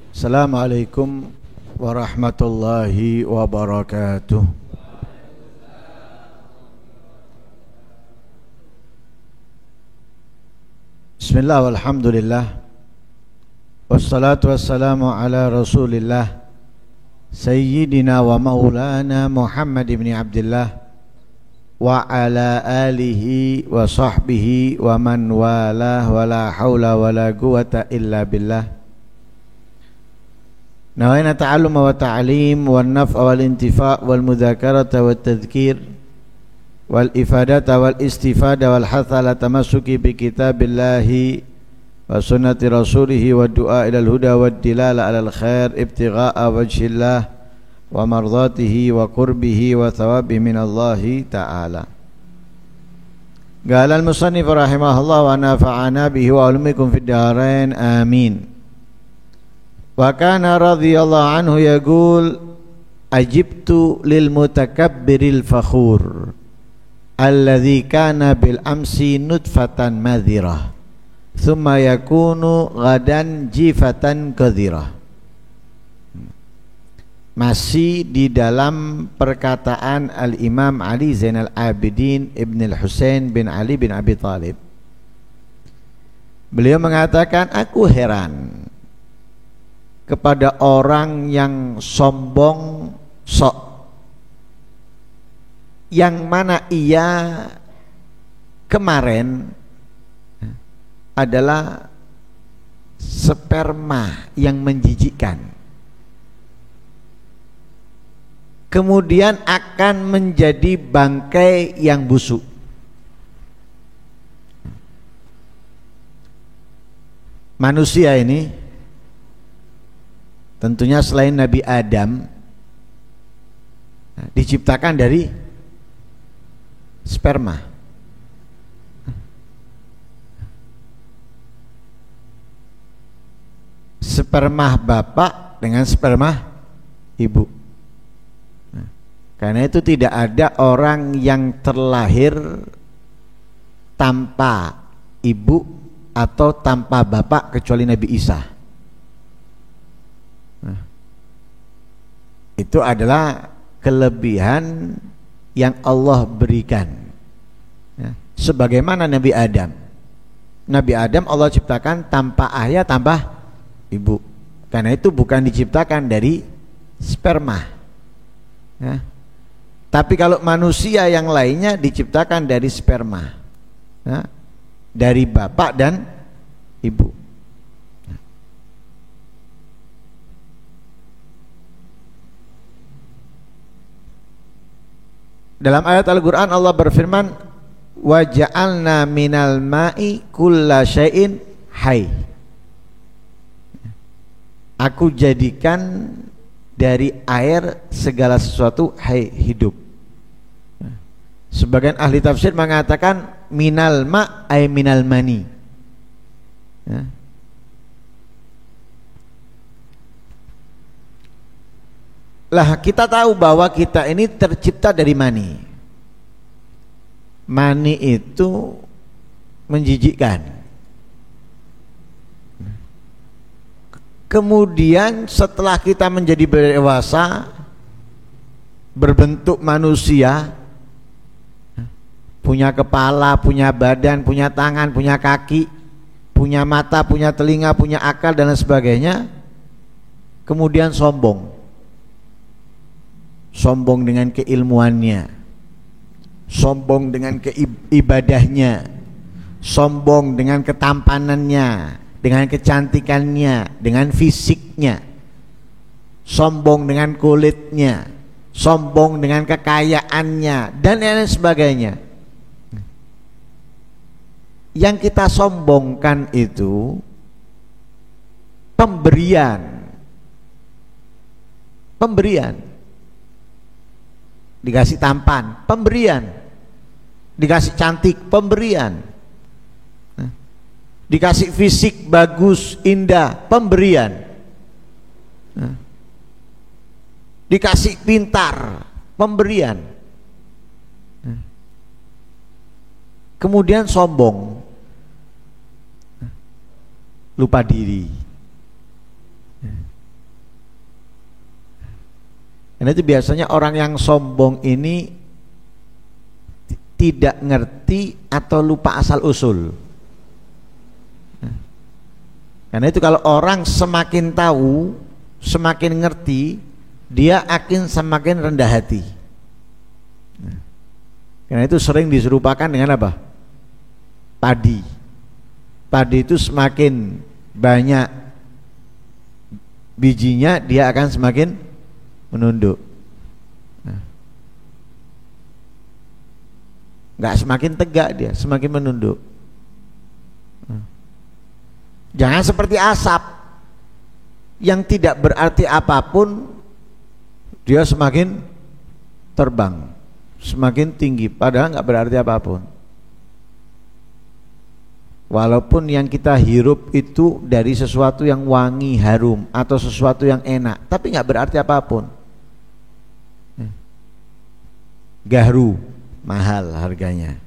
Assalamualaikum warahmatullahi wabarakatuh. Bismillah walhamdulillah. Wassalatu wassalamu ala rasulillah Sayyidina wa maulana Muhammad ibn Abdullah wa ala alihi wa sahbihi wa man walah wa la hawla wa la quwata illa billah. Nawaina ta'alluma wa ta'lim wal naf'a wal intifa' wal mudzakarata wat tadhkir wal ifadata wal istifada wal hatha la tamassuki bi kitabillahi wa sunnati rasulih wa du'a ilal huda wad dilala alal khair ibtigha'a wajhillah wa mardatihi wa qurbihi wa thawabihi minallahi ta'ala. Qala al-musannif rahimahullah wa nafa'ana bihi wa ulumikum fid dharain amin. Wa kana radhiyallahu anhu yaqul ajibtu lil mutakabbiril fakhur alladhi kana bil amsi nutfatan madhirah thumma yakunu ghadan jifatan kadhirah. Masih di dalam perkataan Al-Imam Ali Zainal Abidin Ibn Al-Husain bin Ali bin Abi Thalib. Beliau mengatakan, aku heran kepada orang yang sombong sok, yang mana ia kemarin adalah sperma yang menjijikkan, kemudian akan menjadi bangkai yang busuk. Manusia ini tentunya selain Nabi Adam diciptakan dari sperma. Sperma bapak dengan sperma ibu. Karena itu tidak ada orang yang terlahir tanpa ibu atau tanpa bapak kecuali Nabi Isa. Itu adalah kelebihan yang Allah berikan. Sebagaimana Nabi Adam. Nabi Adam Allah ciptakan tanpa ayah, tanpa ibu. Karena itu bukan diciptakan dari sperma. Tapi kalau manusia yang lainnya diciptakan dari sperma, dari bapak dan ibu. Dalam ayat Al-Quran Allah berfirman, wa ja'alna minal ma'i kulla syai'in hayy. Aku jadikan dari air segala sesuatu hayy, hidup. Sebagian ahli tafsir mengatakan minal ma' ay minal mani. Lah kita tahu bahwa kita ini tercipta dari mani. Mani itu menjijikkan. Kemudian setelah kita menjadi dewasa, berbentuk manusia, punya kepala, punya badan, punya tangan, punya kaki, punya mata, punya telinga, punya akal dan lain sebagainya, kemudian sombong. Sombong dengan keilmuannya, sombong dengan keibadahnya, sombong dengan ketampanannya, dengan kecantikannya, dengan fisiknya, sombong dengan kulitnya, sombong dengan kekayaannya, dan lain sebagainya. Yang kita sombongkan itu pemberian. Dikasih tampan, pemberian. Dikasih cantik, pemberian. Dikasih fisik bagus, indah, pemberian. Dikasih pintar, pemberian. Kemudian sombong, lupa diri. Dan itu biasanya orang yang sombong ini tidak ngerti atau lupa asal usul. Karena itu kalau orang semakin tahu, semakin ngerti, dia akan semakin rendah hati. Karena itu sering diserupakan dengan apa? Padi. Padi itu semakin banyak bijinya, dia akan semakin menunduk. Nggak semakin tegak, dia semakin menunduk. Jangan seperti asap yang tidak berarti apapun, dia semakin terbang, semakin tinggi, padahal nggak berarti apapun. Walaupun yang kita hirup itu dari sesuatu yang wangi, harum, atau sesuatu yang enak, tapi nggak berarti apapun. Gaharu mahal harganya,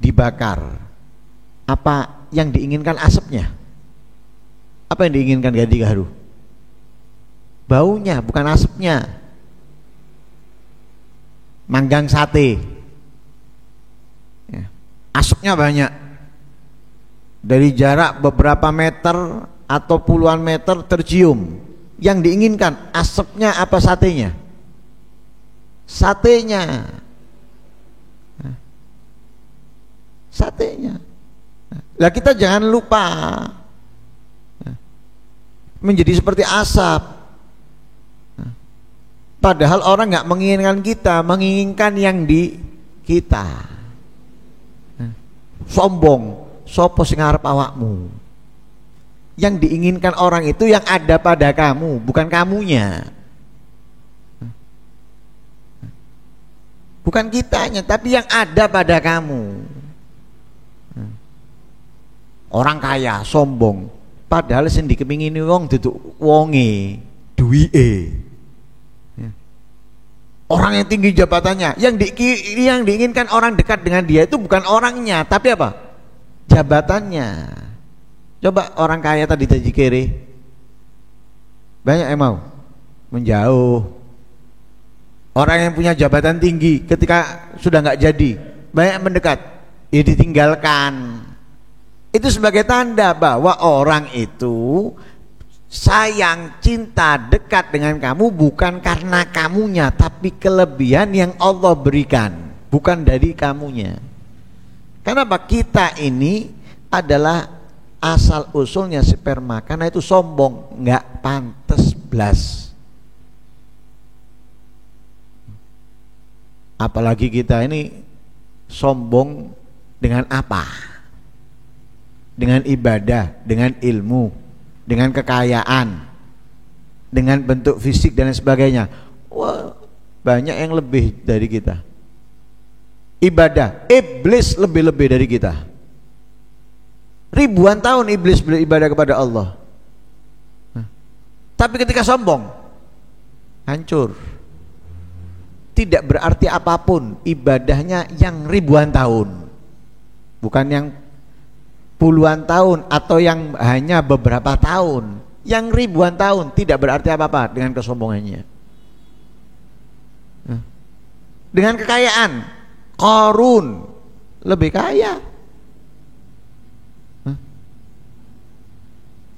dibakar. Apa yang diinginkan asapnya? Apa yang diinginkan gadi gaharu? Baunya, bukan asapnya. Manggang sate, asapnya banyak, dari jarak beberapa meter atau puluhan meter tercium. Yang diinginkan asapnya apa satenya? Satenya. Satenya. Lah kita jangan lupa menjadi seperti asap. Padahal orang nggak menginginkan kita, menginginkan yang di kita. Sombong, sopo sing arep awakmu. Yang diinginkan orang itu yang ada pada kamu, bukan kamunya. Bukan kitanya, tapi yang ada pada kamu. Orang kaya sombong, padahal sing dikepingini wong duduk wonge, duwike. Orang yang tinggi jabatannya, yang diinginkan orang dekat dengan dia itu bukan orangnya, tapi apa? Jabatannya. Coba orang kaya tadi tajikere, banyak yang mau menjauh. Orang yang punya jabatan tinggi ketika sudah nggak jadi, banyak mendekat, ya ditinggalkan. Itu sebagai tanda bahwa orang itu sayang, cinta, dekat dengan kamu bukan karena kamunya, tapi kelebihan yang Allah berikan, bukan dari kamunya. Kenapa? Kita ini adalah asal usulnya sperma, karena itu sombong, nggak pantas blas. Apalagi kita ini sombong dengan apa? Dengan ibadah, dengan ilmu, dengan kekayaan, dengan bentuk fisik dan sebagainya. Wah, banyak yang lebih dari kita. Ibadah, iblis lebih-lebih dari kita. Ribuan tahun iblis beribadah kepada Allah. Tapi ketika sombong, hancur. Tidak berarti apapun ibadahnya yang ribuan tahun, bukan yang puluhan tahun atau yang hanya beberapa tahun. Yang ribuan tahun tidak berarti apa-apa dengan kesombongannya. Dengan kekayaan, Qarun lebih kaya,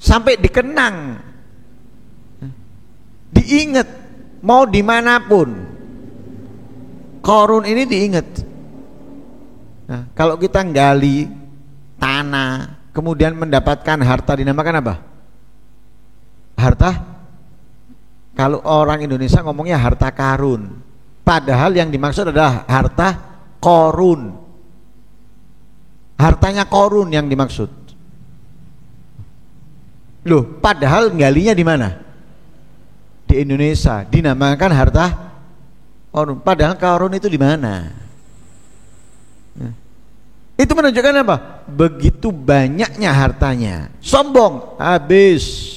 sampai dikenang, diingat, mau dimanapun Qarun ini diingat. Nah, kalau kita gali tanah kemudian mendapatkan harta, dinamakan apa? Harta, kalau orang Indonesia ngomongnya harta karun, padahal yang dimaksud adalah harta Qarun. Hartanya Qarun yang dimaksud. Loh, padahal galinya di mana? Di Indonesia, dinamakan harta Qarun. Padahal Qarun itu di mana? Itu menunjukkan apa? Begitu banyaknya hartanya, sombong, habis.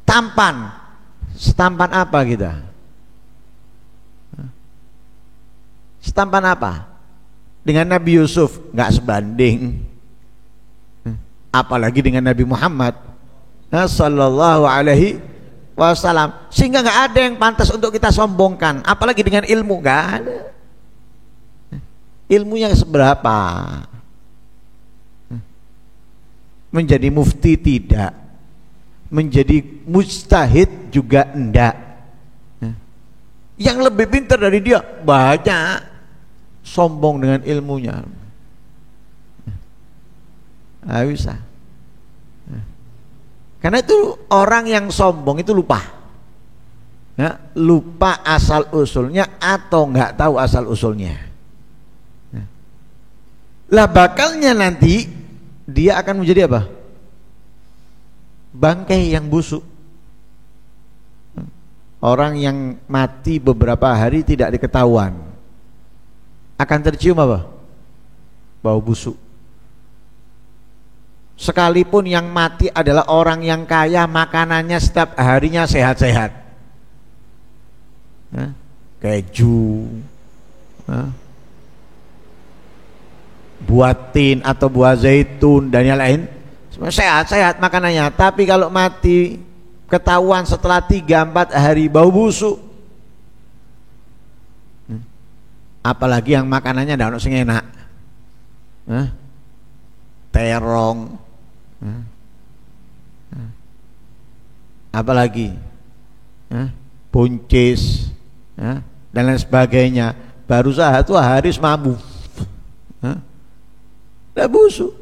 Tampan, setampan apa kita? Setampan apa? Dengan Nabi Yusuf nggak sebanding, apalagi dengan Nabi Muhammad sallallahu alaihi wasallam, sehingga nggak ada yang pantas untuk kita sombongkan, apalagi dengan ilmu. Nggak ada. Ilmunya seberapa? Menjadi mufti tidak, menjadi mujtahid juga enggak. Yang lebih pintar dari dia banyak, sombong dengan ilmunya. Nggak bisa. Karena itu orang yang sombong itu lupa, ya, lupa asal usulnya atau nggak tahu asal usulnya. Lah bakalnya nanti dia akan menjadi apa? Bangkai yang busuk. Orang yang mati beberapa hari tidak diketahuan, akan tercium apa? Bau busuk. Sekalipun yang mati adalah orang yang kaya, makanannya setiap harinya sehat-sehat, keju, buah tin atau buah zaitun dan yang lain, semua sehat-sehat makanannya. Tapi kalau mati ketahuan setelah 3-4 hari bau busuk, apalagi yang makanannya ndak ono sing enak, terong, apalagi buncis, dan lain sebagainya, baru satu hari mabuk, udah busuk,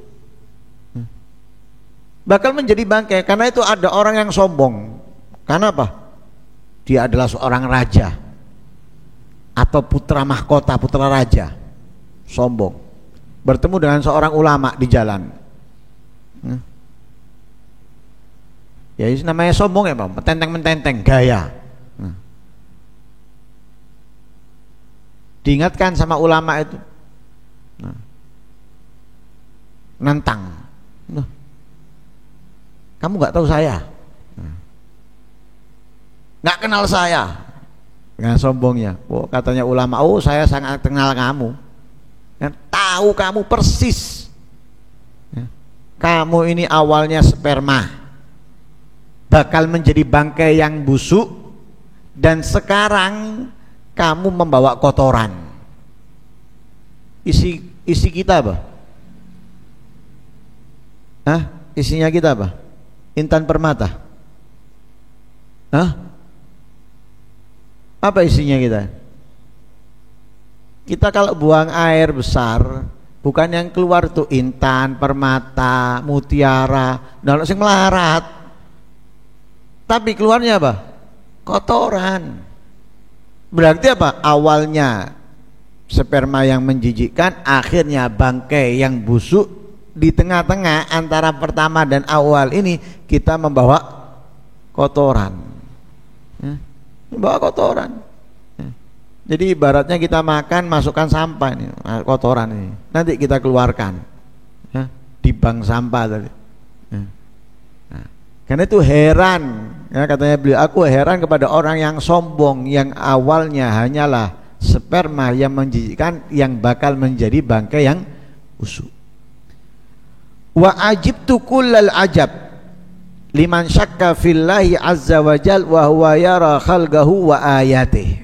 bakal menjadi bangkai. Karena itu ada orang yang sombong. Karena apa? Dia adalah seorang raja atau putra mahkota, putra raja, sombong, bertemu dengan seorang ulama di jalan, ya itu namanya sombong ya Pak, mententeng-mententeng gaya. Diingatkan sama ulama itu, nantang, kamu nggak tahu saya, nggak kenal saya, dengan sombongnya. Oh, katanya ulama, oh saya sangat kenal kamu, dan tahu kamu persis, kamu ini awalnya sperma, bakal menjadi bangkai yang busuk, dan sekarang kamu membawa kotoran. Isi kita apa? Isinya kita apa? Intan permata. Apa isinya kita? Kita kalau buang air besar, bukan yang keluar tuh intan, permata, mutiara, dan sing melarat, tapi keluarnya apa? Kotoran. Berarti apa? Awalnya sperma yang menjijikkan, akhirnya bangkai yang busuk. Di tengah-tengah antara pertama dan awal ini kita membawa kotoran, membawa kotoran. Jadi ibaratnya kita makan, masukkan sampah ini, kotoran ini, nanti kita keluarkan di bank sampah tadi. Karena itu heran, ya, katanya beliau, aku heran kepada orang yang sombong, yang awalnya hanyalah sperma yang menjijikkan, yang bakal menjadi bangkai yang busuk. Wa ajibtu kullal ajab liman syakka fillahi azza wa jal wa huwa yara khalqahu wa ayatih.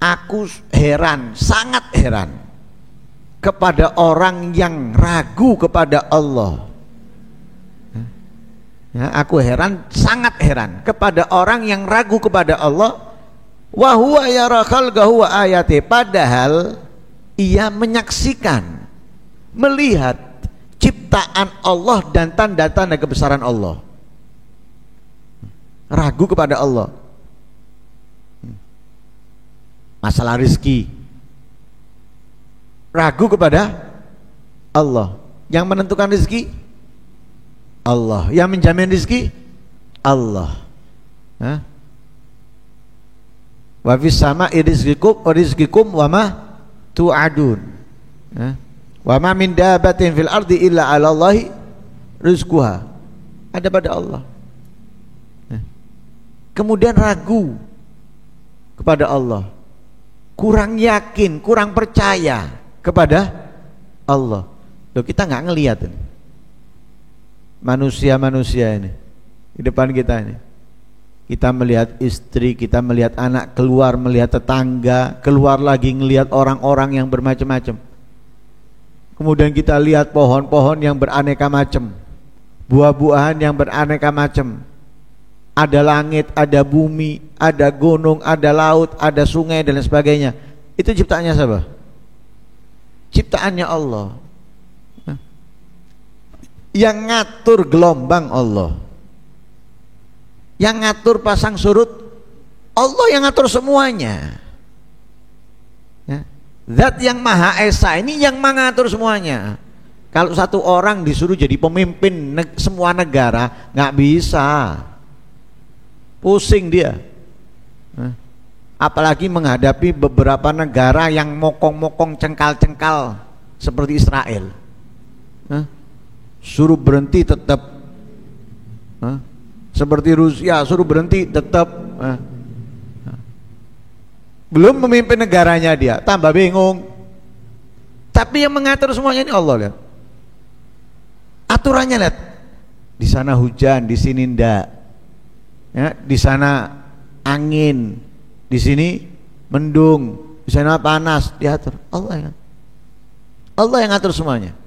Aku heran, sangat heran kepada orang yang ragu kepada Allah. Ya, aku heran, sangat heran kepada orang yang ragu kepada Allah. Wa huwa yara khalqahu wa ayatih, padahal ia menyaksikan, melihat ciptaan Allah dan tanda-tanda kebesaran Allah. Ragu kepada Allah. Masalah rezeki, ragu kepada Allah. Yang menentukan rezeki Allah, yang menjamin rezeki Allah. Wa fis sama'i rizqikum wa ma tu'adun. Wa ma min dabatin fil ardi illa 'ala Allahi rizquha. Ada pada Allah. Kemudian ragu kepada Allah, kurang yakin, kurang percaya kepada Allah. Loh, kita nggak ngelihat ini manusia-manusia ini di depan kita ini, Kita melihat istri, kita melihat anak keluar, melihat tetangga keluar lagi, ngelihat orang-orang yang bermacam-macam. Kemudian kita lihat pohon-pohon yang beraneka macam, buah-buahan yang beraneka macam. Ada langit, ada bumi, ada gunung, ada laut, ada sungai dan lain sebagainya. Itu ciptaannya siapa? Ciptaannya Allah. Yang ngatur gelombang Allah, yang ngatur pasang surut Allah, yang ngatur semuanya. Ya. Zat yang Maha Esa ini yang mengatur semuanya. Kalau satu orang disuruh jadi pemimpin semua negara, nggak bisa, pusing dia. Apalagi menghadapi beberapa negara yang mokong-mokong, cengkal-cengkal seperti Israel. Suruh berhenti tetap, seperti Rusia suruh berhenti tetap. Belum memimpin negaranya dia, tambah bingung. Tapi yang mengatur semuanya ini Allah. Lihat aturannya, lihat di sana hujan, di sini ndak, ya, di sana angin, di sini mendung, di sana panas, diatur Allah. Allah yang ngatur semuanya.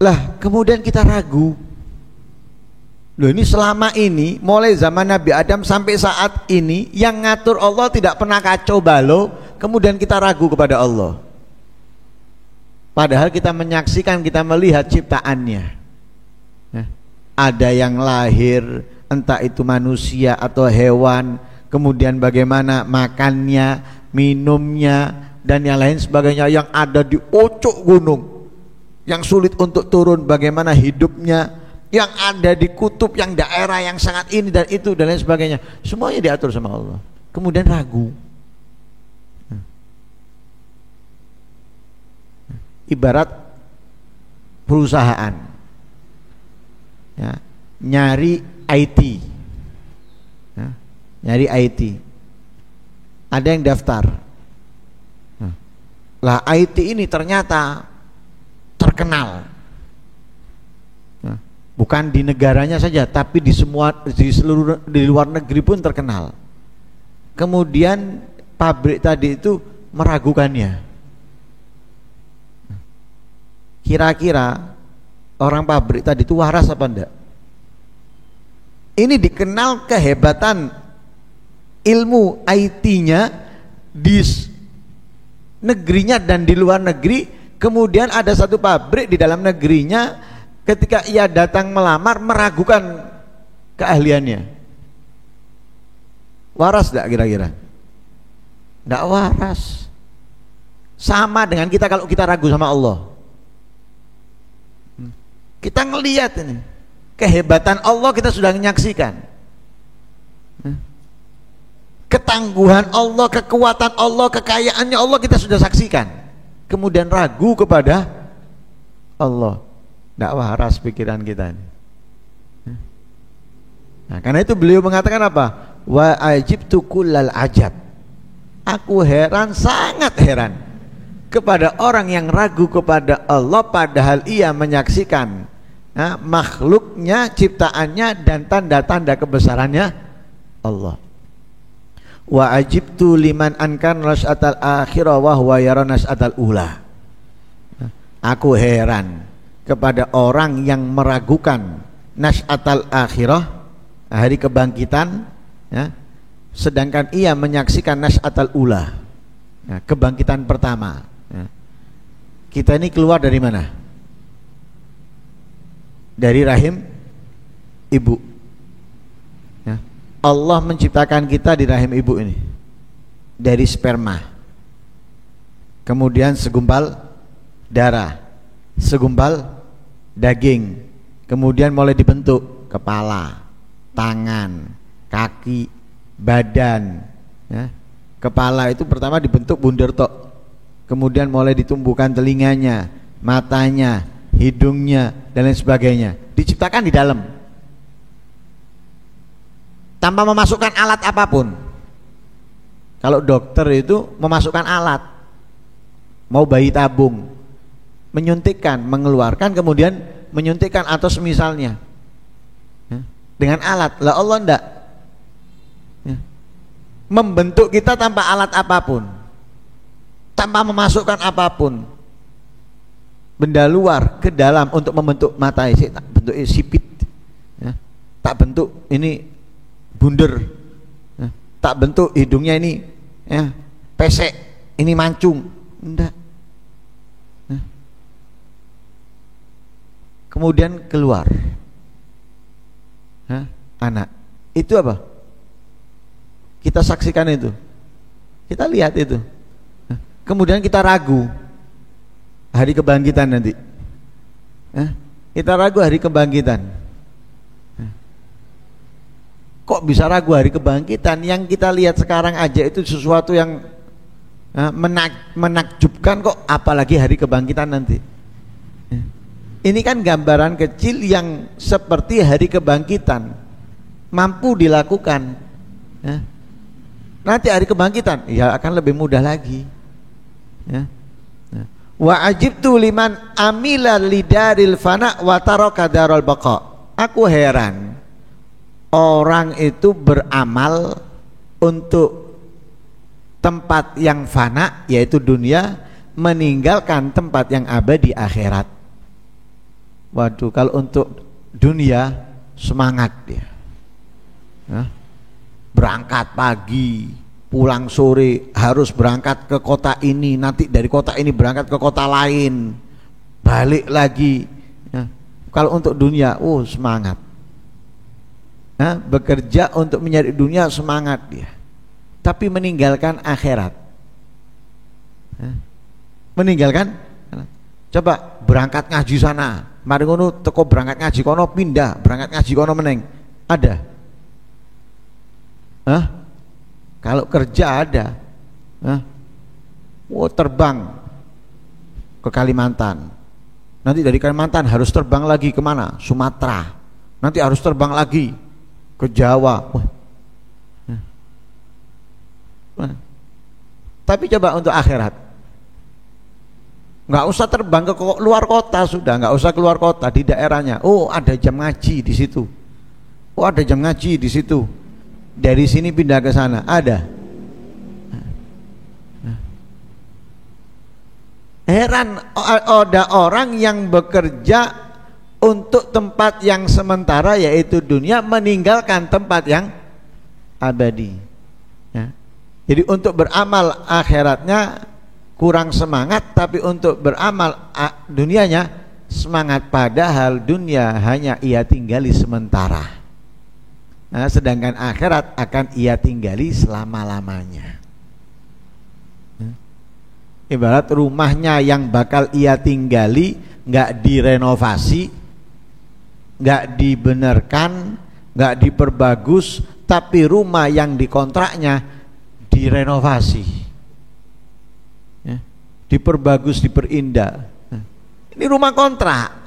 Lah kemudian kita ragu, loh ini selama ini mulai zaman Nabi Adam sampai saat ini yang ngatur Allah tidak pernah kacau balau, kemudian kita ragu kepada Allah. Padahal kita menyaksikan, kita melihat ciptaannya. Ada yang lahir, entah itu manusia atau hewan, kemudian bagaimana makannya, minumnya dan yang lain sebagainya, yang ada di pucuk gunung yang sulit untuk turun, bagaimana hidupnya, yang ada di kutub, yang daerah yang sangat ini dan itu dan lain sebagainya, semuanya diatur sama Allah. Kemudian ragu. Ibarat perusahaan, ya, nyari IT, ya, nyari IT, ada yang daftar. Lah IT ini ternyata terkenal, bukan di negaranya saja, tapi di seluruh di luar negeri pun terkenal. Kemudian pabrik tadi itu meragukannya. Kira-kira orang pabrik tadi itu waras apa enggak? Ini dikenal kehebatan ilmu IT-nya di negerinya dan di luar negeri. Kemudian ada satu pabrik di dalam negerinya, ketika ia datang melamar meragukan keahliannya. Waras enggak kira-kira? Enggak waras. Sama dengan kita kalau kita ragu sama Allah. Kita ngelihat ini kehebatan Allah, kita sudah menyaksikan ketangguhan Allah, kekuatan Allah, kekayaannya Allah, kita sudah saksikan. Kemudian ragu kepada Allah, tidak waras pikiran kita ini. Nah, karena itu beliau mengatakan apa? Wa ajibtu kullal ajab. Aku heran, sangat heran kepada orang yang ragu kepada Allah, padahal ia menyaksikan makhluknya, ciptaannya dan tanda-tanda kebesarannya Allah. Wa ajibtu liman ankar nas'atal akhirah wa huwa yara nas'atal ula. Aku heran kepada orang yang meragukan nas'atal akhirah, hari kebangkitan, ya, sedangkan ia menyaksikan nas'atal ula, ya, kebangkitan pertama. Ya. Kita ini keluar dari mana? Dari rahim ibu. Allah menciptakan kita di rahim ibu ini dari sperma, kemudian segumpal darah, segumpal daging, kemudian mulai dibentuk kepala, tangan, kaki, badan, ya. Kepala itu pertama dibentuk bunder tok, kemudian mulai ditumbuhkan telinganya, matanya, hidungnya dan lain sebagainya, diciptakan di dalam tanpa memasukkan alat apapun. Kalau dokter itu memasukkan alat, mau bayi tabung, menyuntikkan, mengeluarkan, kemudian menyuntikkan atau semisalnya dengan alat. Lah Allah enggak membentuk kita tanpa alat apapun, tanpa memasukkan apapun benda luar ke dalam untuk membentuk mata isi, tak bentuk sipit, tak bentuk ini bunder, tak bentuk hidungnya ini pesek, ini mancung, enggak. Kemudian keluar anak, itu apa? Kita saksikan itu, kita lihat itu, kemudian kita ragu hari kebangkitan nanti, kita ragu hari kebangkitan. Kok bisa ragu hari kebangkitan? Yang kita lihat sekarang aja itu sesuatu yang menakjubkan, kok apalagi hari kebangkitan nanti. Ini kan gambaran kecil yang seperti hari kebangkitan mampu dilakukan. Nanti hari kebangkitan ya akan lebih mudah lagi. Wa ajibtu liman amila lidaril fana wa taraka darul baqa. Aku heran orang itu beramal untuk tempat yang fana yaitu dunia, meninggalkan tempat yang abadi akhirat. Waduh, kalau untuk dunia semangat dia, berangkat pagi, pulang sore, harus berangkat ke kota ini, nanti dari kota ini berangkat ke kota lain, balik lagi. Kalau untuk dunia, semangat. Bekerja untuk mencari dunia semangat dia, tapi meninggalkan akhirat. Meninggalkan, coba berangkat ngaji sana, mari ngono teko berangkat ngaji kono pindah, berangkat ngaji kono meneng, ada? Kalau kerja ada, terbang ke Kalimantan, nanti dari Kalimantan harus terbang lagi kemana? Sumatera, nanti harus terbang lagi ke Jawa. Tapi coba untuk akhirat, nggak usah terbang ke luar kota, sudah nggak usah keluar kota, di daerahnya. Ada jam ngaji di situ. Ada jam ngaji di situ. Dari sini pindah ke sana, ada. Heran ada orang yang bekerja untuk tempat yang sementara yaitu dunia, meninggalkan tempat yang abadi. Jadi untuk beramal akhiratnya kurang semangat, tapi untuk beramal dunianya semangat, padahal dunia hanya ia tinggali sementara. Sedangkan akhirat akan ia tinggali selama-lamanya. Ibarat rumahnya yang bakal ia tinggali nggak direnovasi, nggak dibenarkan, nggak diperbagus, tapi rumah yang dikontraknya direnovasi, diperbagus, diperindah. Ini rumah kontrak,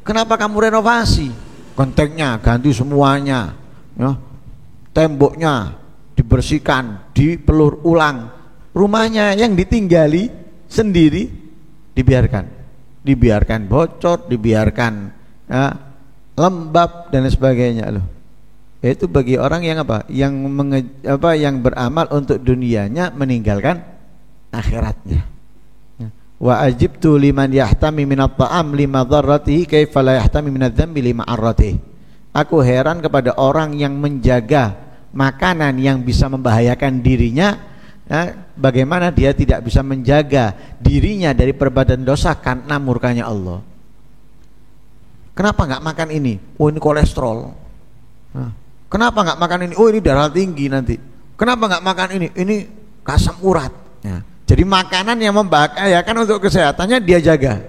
kenapa kamu renovasi? Konteknya ganti semuanya, temboknya dibersihkan, dipelur ulang. Rumahnya yang ditinggali sendiri dibiarkan bocor, dibiarkan lembab dan sebagainya loh. Itu bagi orang yang yang beramal untuk dunianya, meninggalkan akhiratnya. Wa ajibtu liman yahtami minat ta'am lima dharratihi kaifa la yahtami minadz dzambi lima arratihi. Aku heran kepada orang yang menjaga makanan yang bisa membahayakan dirinya, bagaimana dia tidak bisa menjaga dirinya dari perbuatan dosa karena murkanya Allah. Kenapa nggak makan ini? Ini kolesterol. Kenapa nggak makan ini? Ini darah tinggi nanti. Kenapa nggak makan ini? Ini asam urat. Jadi makanan yang membahayakan untuk kesehatannya dia jaga,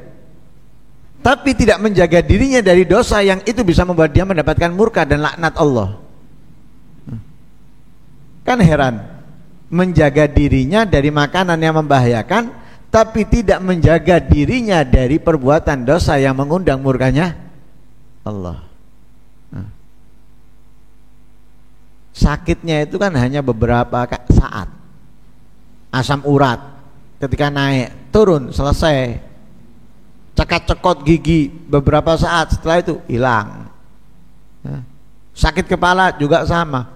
tapi tidak menjaga dirinya dari dosa yang itu bisa membuat dia mendapatkan murka dan laknat Allah. Kan heran, menjaga dirinya dari makanan yang membahayakan, tapi tidak menjaga dirinya dari perbuatan dosa yang mengundang murkanya Allah. Sakitnya itu kan hanya beberapa saat. Asam urat ketika naik turun selesai. cekot gigi beberapa saat, setelah itu hilang. Ya. Sakit kepala juga sama,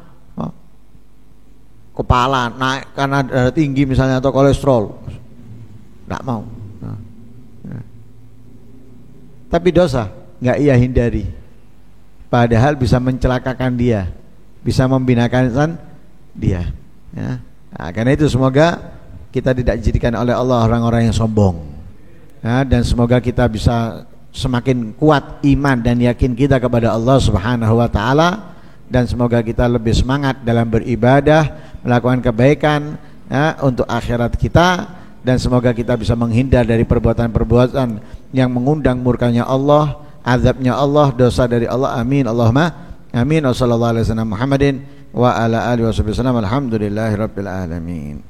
kepala naik karena darah tinggi misalnya atau kolesterol, nggak mau. Ya. Tapi dosa nggak ia hindari, padahal bisa mencelakakan dia, bisa membinakan dia. Ya. Nah, karena itu semoga kita tidak dijadikan oleh Allah orang-orang yang sombong, ya, dan semoga kita bisa semakin kuat iman dan yakin kita kepada Allah Subhanahu wa taala, dan semoga kita lebih semangat dalam beribadah, melakukan kebaikan, ya, untuk akhirat kita, dan semoga kita bisa menghindar dari perbuatan-perbuatan yang mengundang murkanya Allah, azabnya Allah, dosa dari Allah. Amin Allahumma amin. Wassallallahu alaihi wasallam Muhammadin wa ala alihi wasallam. Alhamdulillahirabbil alamin.